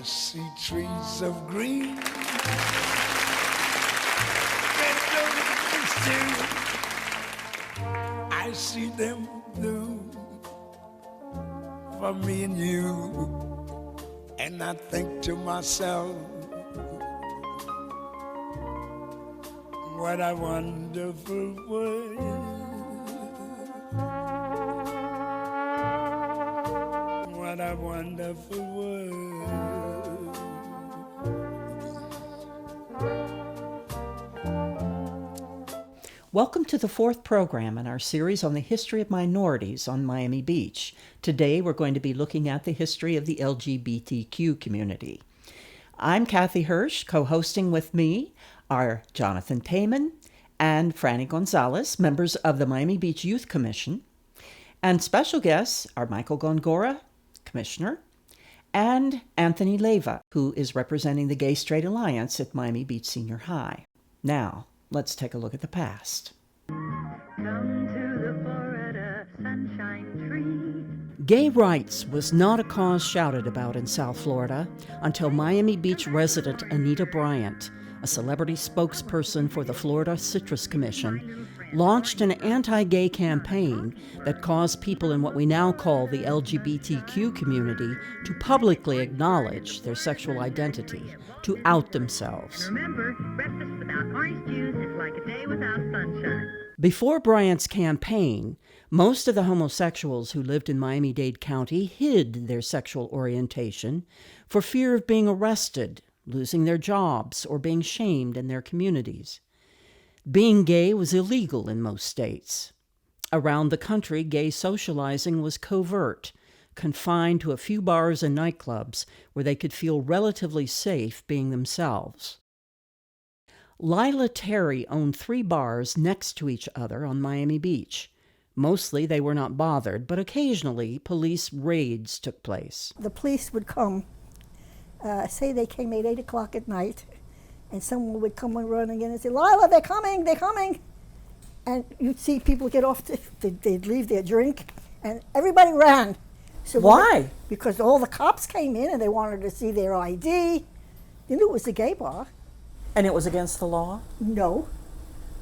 see trees of green. I see them blue for me and you. And I think to myself, what a wonderful world. What a wonderful world. Welcome to the fourth program in our series on the history of minorities on Miami Beach. Today we're going to be looking at the history of the LGBTQ community. I'm Kathy Hirsch. Co-hosting with me are Jonathan Payman and Franny Gonzalez, members of the Miami Beach Youth Commission. And special guests are Michael Gongora, Commissioner, and Anthony Leyva, who is representing the Gay Straight Alliance at Miami Beach Senior High. Now, let's take a look at the past. Come to the Florida sunshine tree. Gay rights was not a cause shouted about in South Florida until Miami Beach resident Anita Bryant, a celebrity spokesperson for the Florida Citrus Commission, launched an anti-gay campaign that caused people in what we now call the LGBTQ community to publicly acknowledge their sexual identity, to out themselves. Remember, breakfast without orange juice is like a day without sunshine. Before Bryant's campaign, most of the homosexuals who lived in Miami-Dade County hid their sexual orientation for fear of being arrested, losing their jobs, or being shamed in their communities. Being gay was illegal in most states. Around the country, gay socializing was covert, confined to a few bars and nightclubs where they could feel relatively safe being themselves. Lila Terry owned 3 bars next to each other on Miami Beach. Mostly they were not bothered, but occasionally police raids took place. The police would come, say they came at 8 o'clock at night, and someone would come and running in and say, "Lila, they're coming, they're coming." And you'd see people get off, they'd leave their drink, and everybody ran. So Why? Because all the cops came in and they wanted to see their ID. They knew it was a gay bar. And it was against the law? No,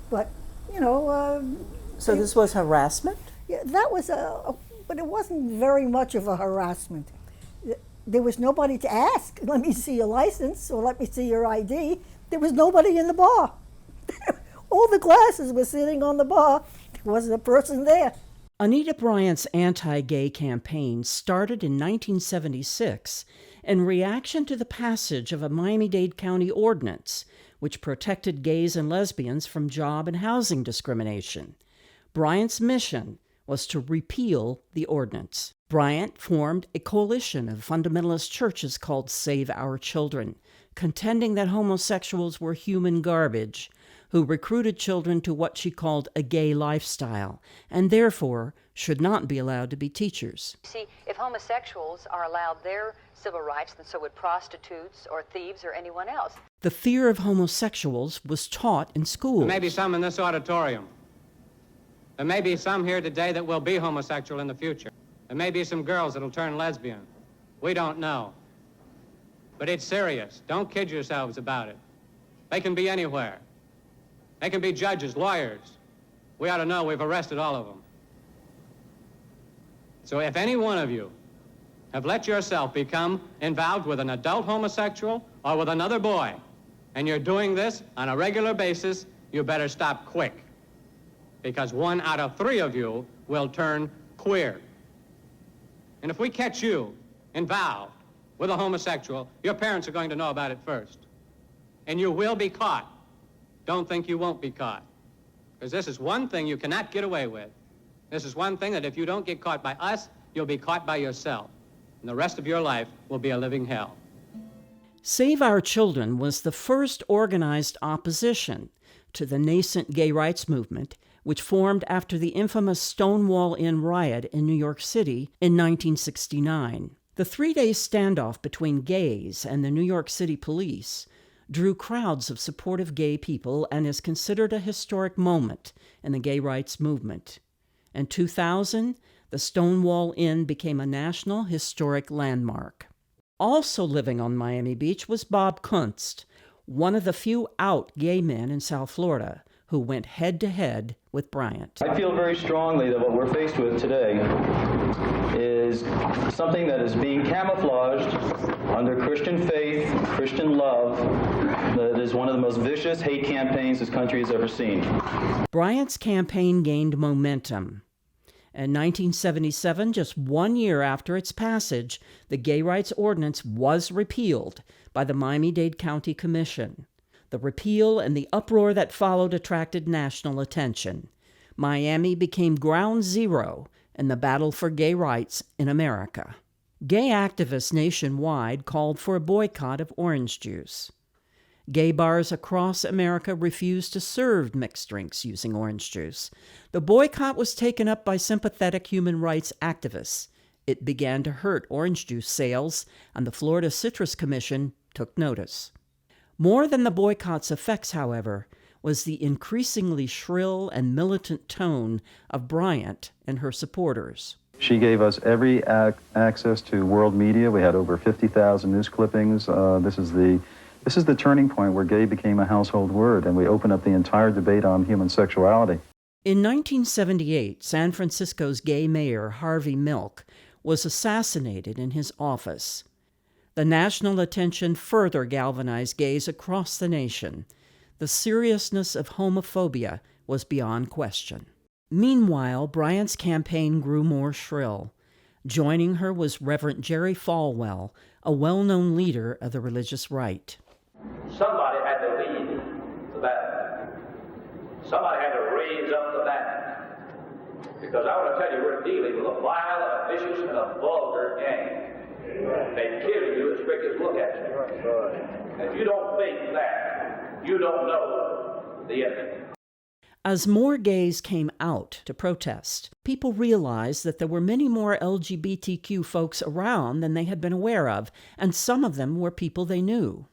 but, So this was harassment? yeah, that was but it wasn't very much of a harassment. There was nobody to ask, "Let me see your license," or "Let me see your ID." There was nobody in the bar. All the glasses were sitting on the bar. There wasn't a person there. Anita Bryant's anti-gay campaign started in 1976 in reaction to the passage of a Miami-Dade County ordinance which protected gays and lesbians from job and housing discrimination. Bryant's mission was to repeal the ordinance. Bryant formed a coalition of fundamentalist churches called Save Our Children, contending that homosexuals were human garbage, who recruited children to what she called a gay lifestyle, and therefore should not be allowed to be teachers. See, if homosexuals are allowed their civil rights, then so would prostitutes or thieves or anyone else. The fear of homosexuals was taught in schools. There may be some in this auditorium. There may be some here today that will be homosexual in the future. There may be some girls that'll turn lesbian. We don't know. But it's serious. Don't kid yourselves about it. They can be anywhere. They can be judges, lawyers. We ought to know we've arrested all of them. So if any one of you have let yourself become involved with an adult homosexual or with another boy, and you're doing this on a regular basis, you better stop quick. Because 1 out of 3 of you will turn queer. And if we catch you involved with a homosexual, your parents are going to know about it first. And you will be caught. Don't think you won't be caught. Because this is one thing you cannot get away with. This is one thing that if you don't get caught by us, you'll be caught by yourself. And the rest of your life will be a living hell. Save Our Children was the first organized opposition to the nascent gay rights movement, which formed after the infamous Stonewall Inn riot in New York City in 1969. The 3-day standoff between gays and the New York City police drew crowds of supportive gay people and is considered a historic moment in the gay rights movement. In 2000, the Stonewall Inn became a national historic landmark. Also living on Miami Beach was Bob Kunst, one of the few out gay men in South Florida who went head-to-head with Bryant. I feel very strongly that what we're faced with today is something that is being camouflaged under Christian faith, Christian love, that is one of the most vicious hate campaigns this country has ever seen. Bryant's campaign gained momentum. In 1977, just 1 year after its passage, the Gay Rights Ordinance was repealed by the Miami-Dade County Commission. The repeal and the uproar that followed attracted national attention. Miami became ground zero in the battle for gay rights in America. Gay activists nationwide called for a boycott of orange juice. Gay bars across America refused to serve mixed drinks using orange juice. The boycott was taken up by sympathetic human rights activists. It began to hurt orange juice sales, and the Florida Citrus Commission took notice. More than the boycott's effects, however, was the increasingly shrill and militant tone of Bryant and her supporters. She gave us every access to world media. We had over 50,000 news clippings. This is the turning point where gay became a household word, and we opened up the entire debate on human sexuality. In 1978, San Francisco's gay mayor, Harvey Milk, was assassinated in his office. The national attention further galvanized gays across the nation. The seriousness of homophobia was beyond question. Meanwhile, Bryant's campaign grew more shrill. Joining her was Reverend Jerry Falwell, a well-known leader of the religious right. Somebody had to lead the battle. Somebody had to raise up the banner. Because I want to tell you, we're dealing with a vile, a vicious, and a vulgar gang. They kill you as quick as look at you. If you don't think that, you don't know the enemy. As more gays came out to protest, people realized that there were many more LGBTQ folks around than they had been aware of, and some of them were people they knew.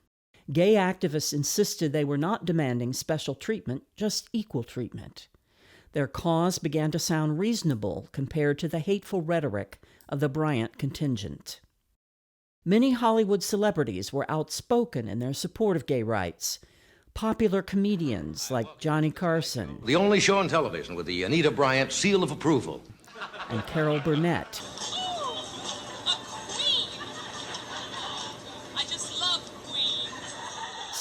Gay activists insisted they were not demanding special treatment, just equal treatment. Their cause began to sound reasonable compared to the hateful rhetoric of the Bryant contingent. Many Hollywood celebrities were outspoken in their support of gay rights. Popular comedians like Johnny Carson, the only show on television with the Anita Bryant seal of approval, and Carol Burnett, I just love Queen.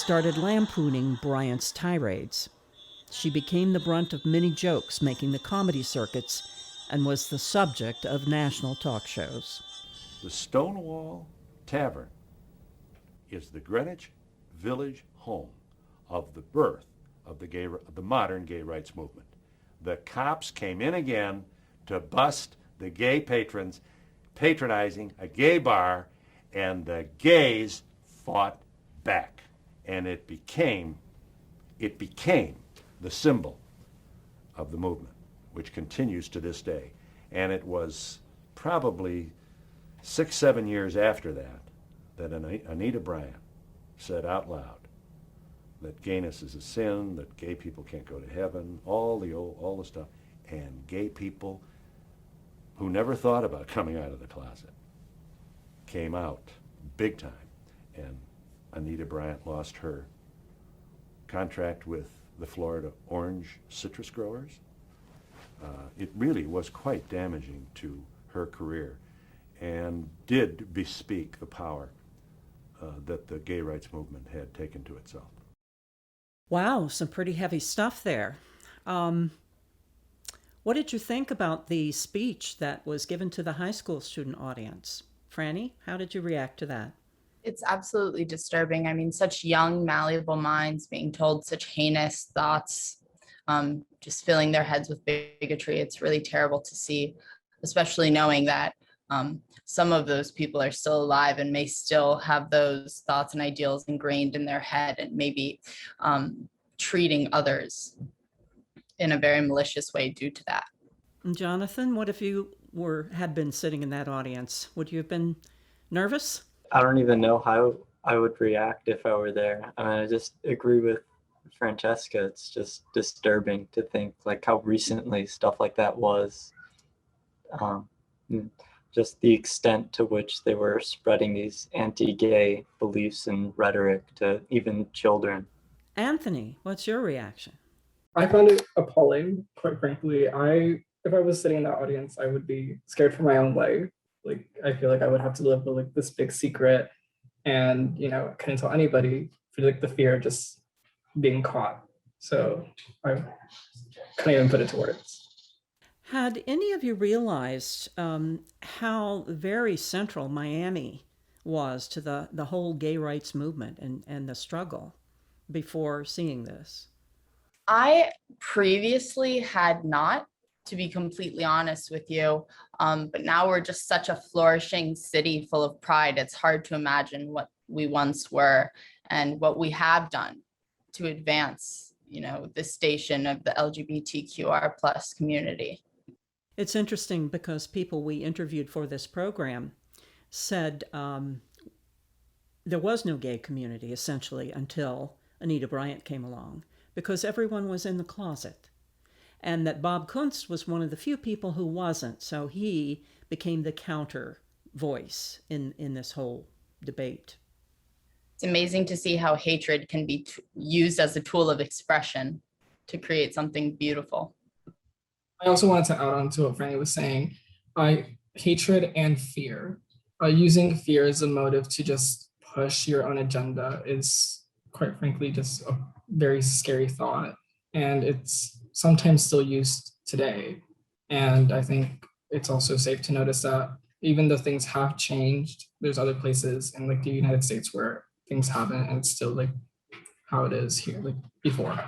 started lampooning Bryant's tirades. She became the brunt of many jokes making the comedy circuits and was the subject of national talk shows. The Stonewall Tavern is the Greenwich Village home of the birth of the modern gay rights movement. The cops came in again to bust the gay patrons patronizing a gay bar, and the gays fought back. And it became the symbol of the movement, which continues to this day. And it was probably 6-7 years after that Anita Bryant said out loud that gayness is a sin, that gay people can't go to heaven, all the stuff. And gay people who never thought about coming out of the closet came out big time. And Anita Bryant lost her contract with the Florida orange citrus growers. It really was quite damaging to her career and did bespeak the power that the gay rights movement had taken to itself. Wow, some pretty heavy stuff there. What did you think about the speech that was given to the high school student audience? Franny, how did you react to that? It's absolutely disturbing. I mean, such young, malleable minds being told such heinous thoughts, just filling their heads with bigotry. It's really terrible to see, especially knowing that some of those people are still alive and may still have those thoughts and ideals ingrained in their head, and maybe treating others in a very malicious way due to that. Jonathan, what if you had been sitting in that audience? Would you have been nervous? I don't even know how I would react if I were there. I mean, I just agree with Francesca. It's just disturbing to think like how recently stuff like that was. just the extent to which they were spreading these anti-gay beliefs and rhetoric to even children. Anthony, what's your reaction? I found it appalling, quite frankly. If I was sitting in that audience, I would be scared for my own life. Like, I feel like I would have to live with like this big secret, and I couldn't tell anybody for like the fear of just being caught. So I couldn't even put it to words. Had any of you realized how very central Miami was to the whole gay rights movement and the struggle before seeing this? I previously had not, to be completely honest with you, but now we're just such a flourishing city full of pride. It's hard to imagine what we once were and what we have done to advance, the station of the LGBTQR plus community. It's interesting because people we interviewed for this program said there was no gay community essentially until Anita Bryant came along, because everyone was in the closet. And that Bob Kunst was one of the few people who wasn't, so he became the counter voice in this whole debate. It's amazing to see how hatred can be used as a tool of expression to create something beautiful. I also wanted to add on to what Franny was saying. Hatred and fear. Using fear as a motive to just push your own agenda is, quite frankly, just a very scary thought. And it's sometimes still used today. And I think it's also safe to notice that even though things have changed, there's other places in like the United States where things haven't, and it's still like how it is here, like before.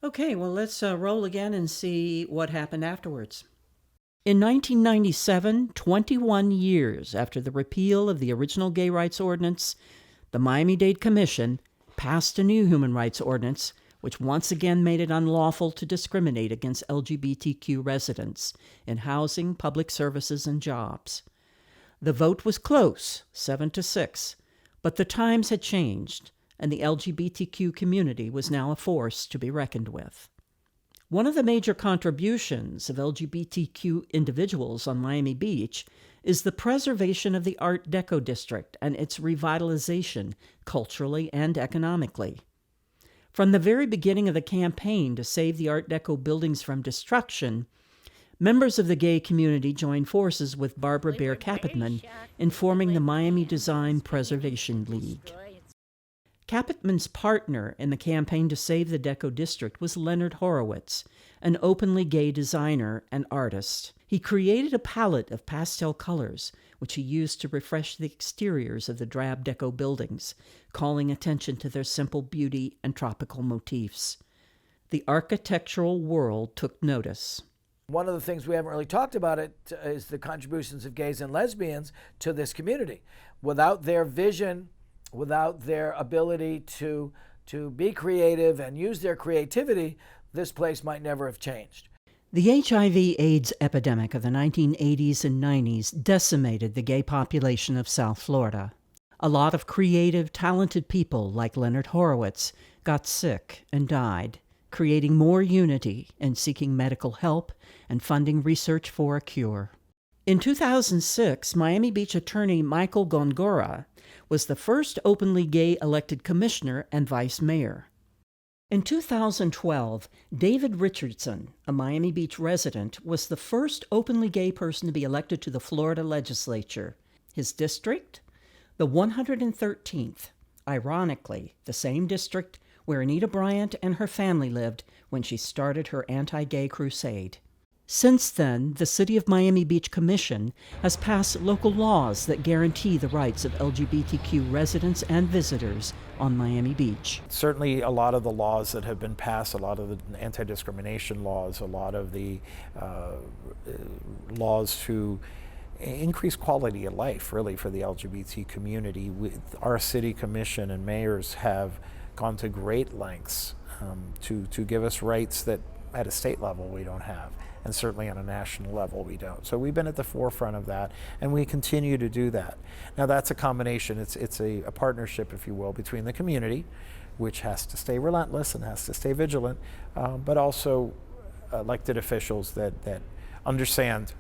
Okay, well, let's roll again and see what happened afterwards. In 1997, 21 years after the repeal of the original gay rights ordinance, the Miami-Dade Commission passed a new human rights ordinance which once again made it unlawful to discriminate against LGBTQ residents in housing, public services, and jobs. The vote was close, 7-6, but the times had changed, and the LGBTQ community was now a force to be reckoned with. One of the major contributions of LGBTQ individuals on Miami Beach is the preservation of the Art Deco district and its revitalization culturally and economically. From the very beginning of the campaign to save the Art Deco buildings from destruction, members of the gay community joined forces with Barbara Bear Capitman in forming the Miami Design Preservation League. Capitman's partner in the campaign to save the Deco district was Leonard Horowitz, an openly gay designer and artist. He created a palette of pastel colors, which he used to refresh the exteriors of the drab Deco buildings, calling attention to their simple beauty and tropical motifs. The architectural world took notice. One of the things we haven't really talked about is the contributions of gays and lesbians to this community. Without their vision, without their ability to be creative and use their creativity, this place might never have changed. The HIV/AIDS epidemic of the 1980s and 90s decimated the gay population of South Florida. A lot of creative, talented people like Leonard Horowitz got sick and died, creating more unity and seeking medical help and funding research for a cure. In 2006, Miami Beach attorney Michael Gongora was the first openly gay elected commissioner and vice mayor. In 2012, David Richardson, a Miami Beach resident, was the first openly gay person to be elected to the Florida legislature. His district? The 113th, ironically, the same district where Anita Bryant and her family lived when she started her anti-gay crusade. Since then, the City of Miami Beach Commission has passed local laws that guarantee the rights of LGBTQ residents and visitors on Miami Beach. Certainly a lot of the laws that have been passed, a lot of the anti-discrimination laws, a lot of the laws to increase quality of life, really, for the LGBT community. Our city commission and mayors have gone to great lengths to give us rights that at a state level we don't have, and certainly on a national level we don't. So we've been at the forefront of that, and we continue to do that. Now that's a combination, it's a partnership, if you will, between the community, which has to stay relentless and has to stay vigilant, but also elected officials that understand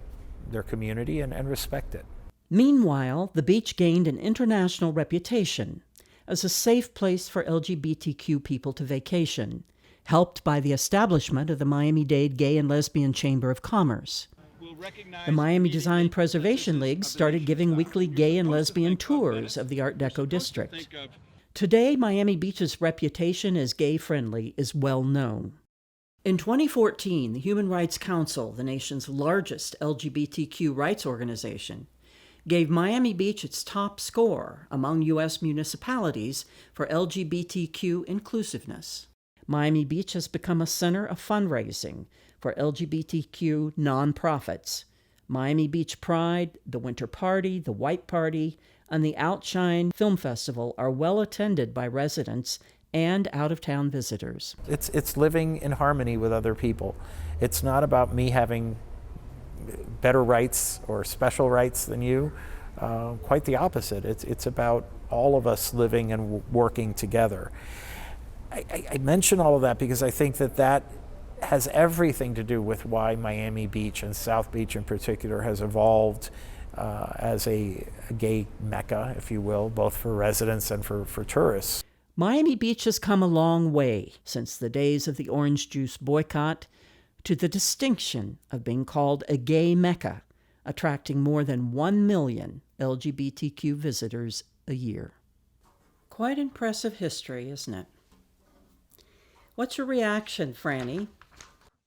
their community and respect it. Meanwhile, the beach gained an international reputation as a safe place for LGBTQ people to vacation, helped by the establishment of the Miami-Dade Gay and Lesbian Chamber of Commerce. The Miami Design Preservation League started giving weekly gay and lesbian tours of the Art Deco district. Today, Miami Beach's reputation as gay-friendly is well known. In 2014, the Human Rights Council, the nation's largest LGBTQ rights organization, gave Miami Beach its top score among U.S. municipalities for LGBTQ inclusiveness. Miami Beach has become a center of fundraising for LGBTQ nonprofits. Miami Beach Pride, the Winter Party, the White Party, and the Outshine Film Festival are well attended by residents and out-of-town visitors. It's living in harmony with other people. It's not about me having better rights or special rights than you. Quite the opposite. It's about all of us living and working together. I mention all of that because I think that has everything to do with why Miami Beach and South Beach in particular has evolved as a gay mecca, if you will, both for residents and for tourists. Miami Beach has come a long way since the days of the orange juice boycott to the distinction of being called a gay mecca, attracting more than 1 million LGBTQ visitors a year. Quite impressive history, isn't it? What's your reaction, Franny?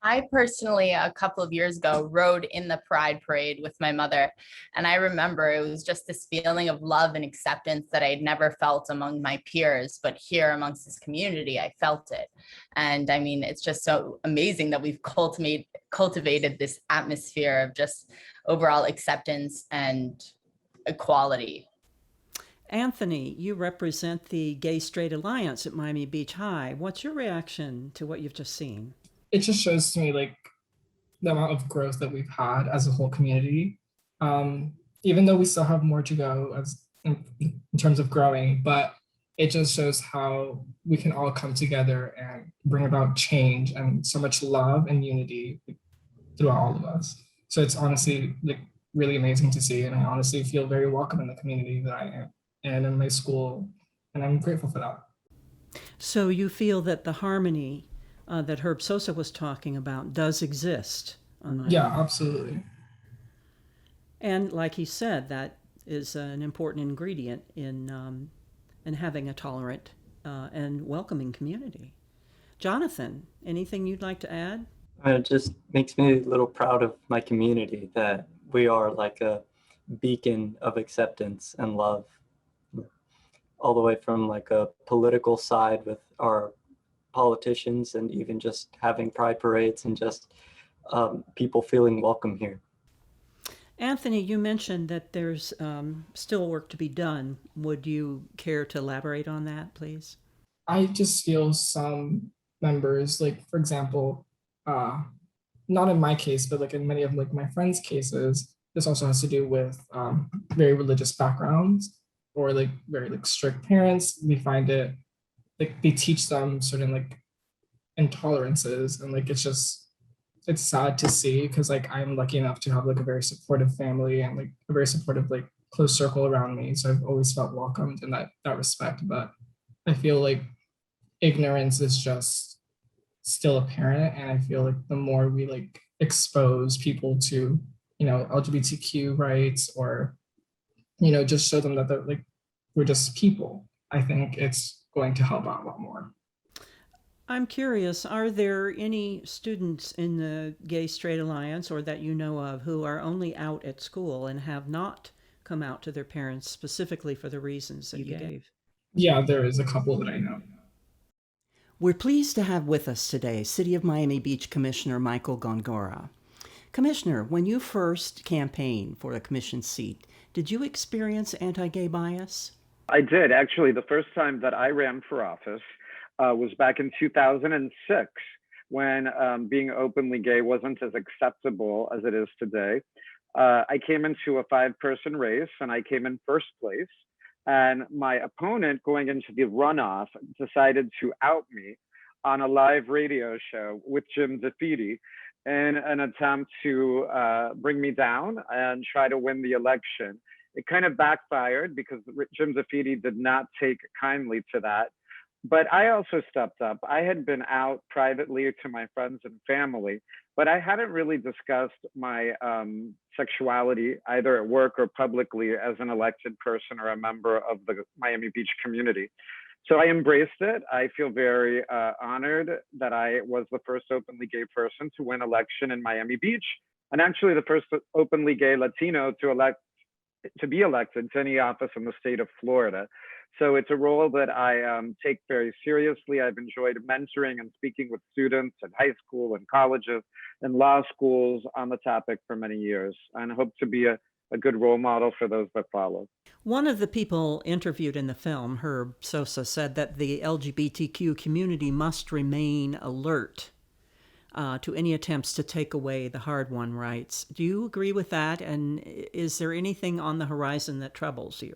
I personally, a couple of years ago, rode in the Pride Parade with my mother. And I remember it was just this feeling of love and acceptance that I'd never felt among my peers. But here amongst this community, I felt it. And I mean, it's just so amazing that we've cultivated this atmosphere of just overall acceptance and equality. Anthony, you represent the Gay Straight Alliance at Miami Beach High. What's your reaction to what you've just seen? It just shows to me like the amount of growth that we've had as a whole community. Even though we still have more to go as in terms of growing, but it just shows how we can all come together and bring about change and so much love and unity throughout all of us. So it's honestly like really amazing to see, and I honestly feel very welcome in the community that I am and in my school, and I'm grateful for that. So you feel that the harmony that Herb Sosa was talking about does exist? Yeah, absolutely. And like he said, that is an important ingredient in having a tolerant and welcoming community. Jonathan, anything you'd like to add? It just makes me a little proud of my community that we are like a beacon of acceptance and love, all the way from like a political side with our politicians and even just having pride parades and just people feeling welcome here. Anthony, you mentioned that there's still work to be done. Would you care to elaborate on that, please? I just feel some members, like for example, not in my case, but like in many of like my friends' cases, this also has to do with very religious backgrounds or like very like strict parents. We find it like they teach them certain like intolerances, and like it's sad to see because like I'm lucky enough to have like a very supportive family and like a very supportive like close circle around me, so I've always felt welcomed in that respect. But I feel like ignorance is just still apparent, and I feel like the more we like expose people to, you know, LGBTQ rights, or you know, just show them that they're like we're just people, I think it's going to help out a lot more. I'm curious, are there any students in the Gay Straight Alliance or that you know of who are only out at school and have not come out to their parents specifically for the reasons that you gave? Yeah, there is a couple that I know. We're pleased to have with us today City of Miami Beach Commissioner Michael Gongora. Commissioner, when you first campaigned for a commission seat, did you experience anti-gay bias? I did. Actually, the first time that I ran for office was back in 2006, when being openly gay wasn't as acceptable as it is today. I came into a 5-person race and I came in first place. And my opponent going into the runoff decided to out me on a live radio show with Jim DeFeeti. in an attempt to bring me down and try to win the election. It kind of backfired because Jim Zafidi did not take kindly to that. But I also stepped up. I had been out privately to my friends and family, but I hadn't really discussed my sexuality either at work or publicly as an elected person or a member of the Miami Beach community. So I embraced it. I feel very honored that I was the first openly gay person to win election in Miami Beach, and actually the first openly gay Latino to be elected to any office in the state of Florida. So it's a role that I take very seriously. I've enjoyed mentoring and speaking with students in high school and colleges and law schools on the topic for many years, and hope to be a good role model for those that follow. One of the people interviewed in the film, Herb Sosa, said that the LGBTQ community must remain alert to any attempts to take away the hard-won rights. Do you agree with that? And is there anything on the horizon that troubles you?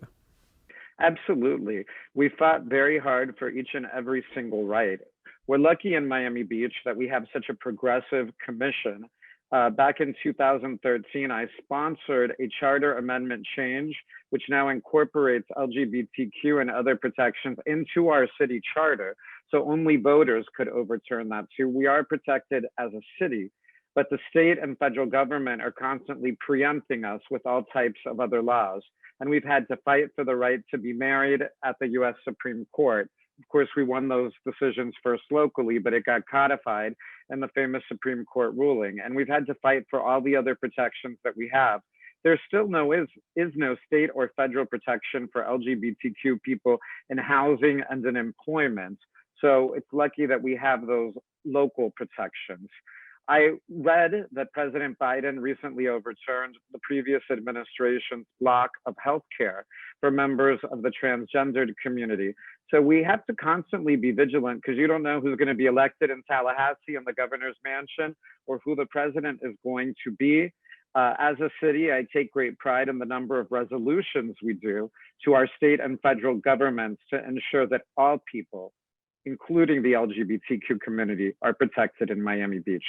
Absolutely. We fought very hard for each and every single right. We're lucky in Miami Beach that we have such a progressive commission. Back in 2013, I sponsored a charter amendment change, which now incorporates LGBTQ and other protections into our city charter. So only voters could overturn that too. We are protected as a city, but the state and federal government are constantly preempting us with all types of other laws. And we've had to fight for the right to be married at the US Supreme Court. Of course, we won those decisions first locally, but it got codified in the famous Supreme Court ruling. And we've had to fight for all the other protections that we have. There still is no state or federal protection for LGBTQ people in housing and in employment. So it's lucky that we have those local protections. I read that President Biden recently overturned the previous administration's block of healthcare for members of the transgendered community. So we have to constantly be vigilant because you don't know who's going to be elected in Tallahassee in the governor's mansion or who the president is going to be. As a city, I take great pride in the number of resolutions we do to our state and federal governments to ensure that all people, including the LGBTQ community, are protected in Miami Beach.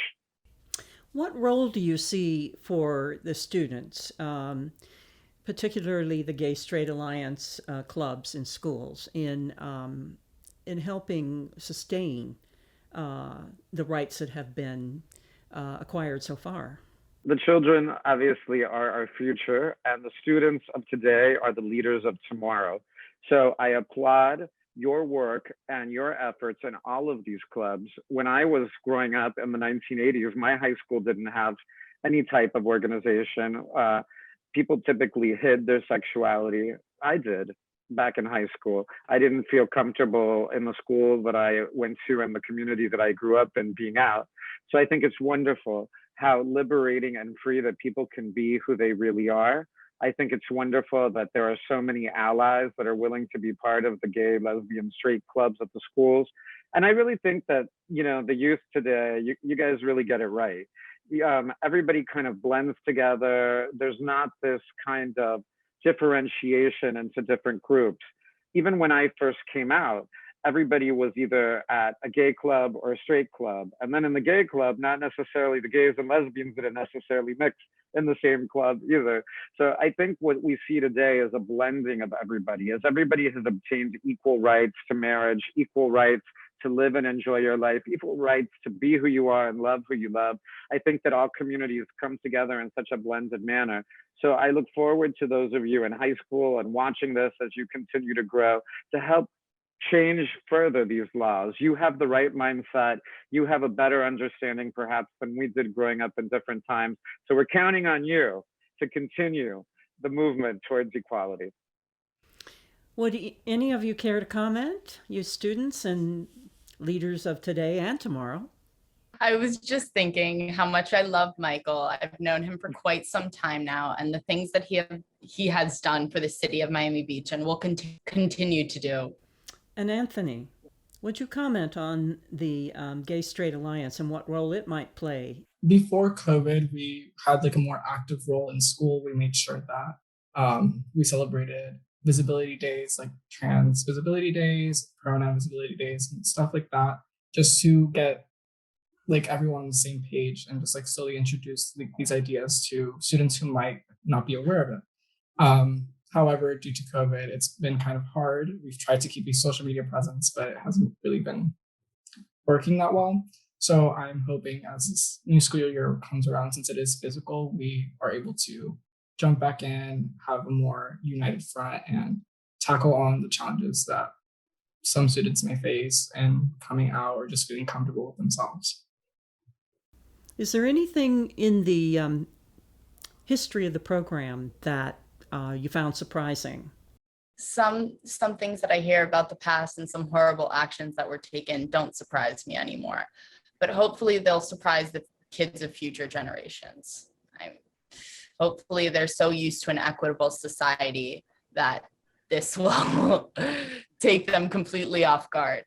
What role do you see for the students, particularly the Gay Straight Alliance clubs in schools, in helping sustain the rights that have been acquired so far? The children obviously are our future, and the students of today are the leaders of tomorrow. So I applaud your work and your efforts in all of these clubs. When I was growing up in the 1980s, my high school didn't have any type of organization. People typically hid their sexuality. I did back in high school. I didn't feel comfortable in the school that I went to and the community that I grew up in being out. So I think it's wonderful how liberating and free that people can be who they really are. I think it's wonderful that there are so many allies that are willing to be part of the gay, lesbian, straight clubs at the schools. And I really think that, you know, the youth today, you guys really get it right. Everybody kind of blends together. There's not this kind of differentiation into different groups. Even when I first came out, everybody was either at a gay club or a straight club. And then in the gay club, not necessarily the gays and lesbians didn't necessarily mix in the same club either. So I think what we see today is a blending of everybody, as everybody has obtained equal rights to marriage, equal rights to live and enjoy your life, equal rights to be who you are and love who you love. I think that all communities come together in such a blended manner. So I look forward to those of you in high school and watching this as you continue to grow to help change further these laws. You have the right mindset. You have a better understanding perhaps than we did growing up in different times. So we're counting on you to continue the movement towards equality. Would any of you care to comment, you students and leaders of today and tomorrow? I was just thinking how much I love Michael. I've known him for quite some time now, and the things that he has done for the city of Miami Beach and will continue to do. And Anthony, would you comment on the Gay Straight Alliance and what role it might play? Before COVID, we had like a more active role in school. We made sure that we celebrated visibility days, like trans visibility days, pronoun visibility days, and stuff like that, just to get like everyone on the same page and just like slowly introduce these ideas to students who might not be aware of it. However, due to COVID, it's been kind of hard. We've tried to keep a social media presence, but it hasn't really been working that well. So I'm hoping as this new school year comes around, since it is physical, we are able to jump back in, have a more united front, and tackle on the challenges that some students may face in coming out or just feeling comfortable with themselves. Is there anything in the history of the program that you found surprising? Some things that I hear about the past and some horrible actions that were taken don't surprise me anymore, but hopefully they'll surprise the kids of future generations. Hopefully they're so used to an equitable society that this will take them completely off guard.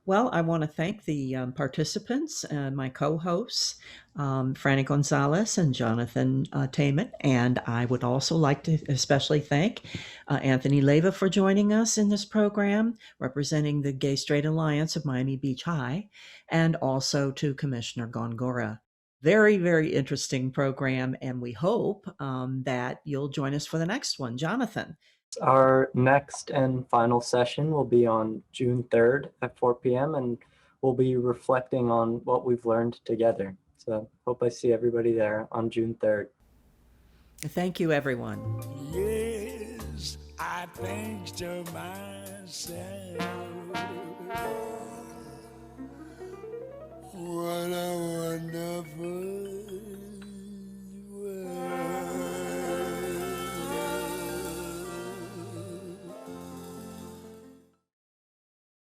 Well, I want to thank the participants and my co-hosts, Franny Gonzalez and Jonathan Taman. And I would also like to especially thank Anthony Leyva for joining us in this program, representing the Gay Straight Alliance of Miami Beach High, and also to Commissioner Gongora. Very, very interesting program, and we hope that you'll join us for the next one. Jonathan. Our next and final session will be on June 3rd at 4 p.m. and we'll be reflecting on what we've learned together. So hope I see everybody there on June 3rd. Thank you, everyone. Yes, I think to myself,